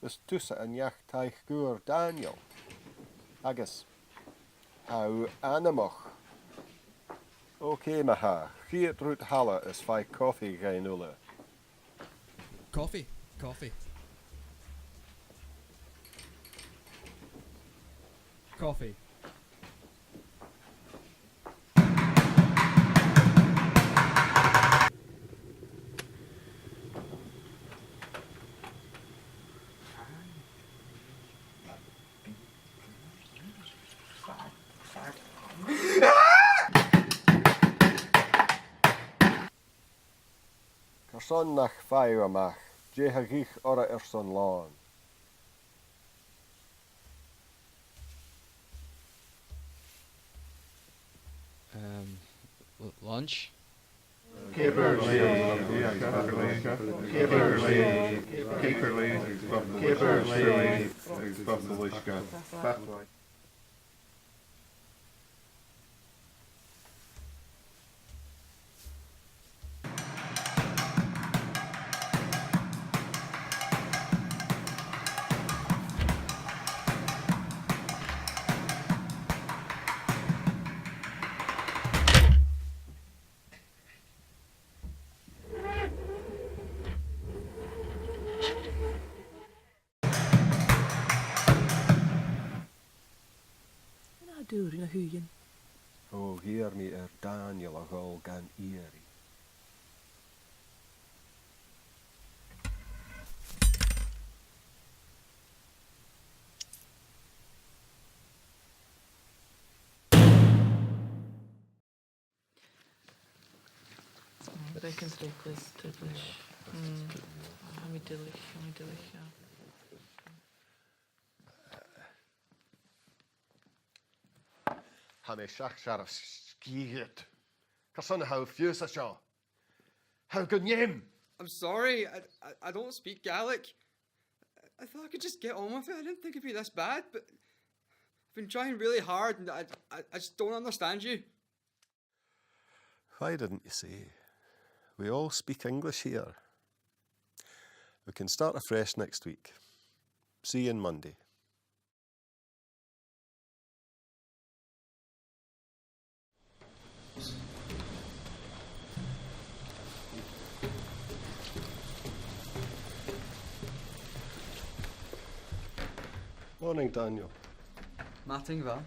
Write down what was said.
is tusa an jach taich gŵr Daniel. Agus, how anamach. Okay, maha, chiet root halla is fai coffee gain ula. Coffee. Son nach fai amach, je ha gich ora son lawn. Lunch? During a hugen. Oh, hear me Daniel a gol gan erie. Bacon's lucas, typisch. Hammy dillich, ja. Ha me shach sharaf skiet. Carson how fuse a shaw. How good yim? I'm sorry, I don't speak Gaelic. I thought I could just get on with it. I didn't think it'd be this bad, but I've been trying really hard and I just don't understand you. Why didn't you say? We all speak English here. We can start afresh next week. See you on Monday. Morning, Daniel. Matting va?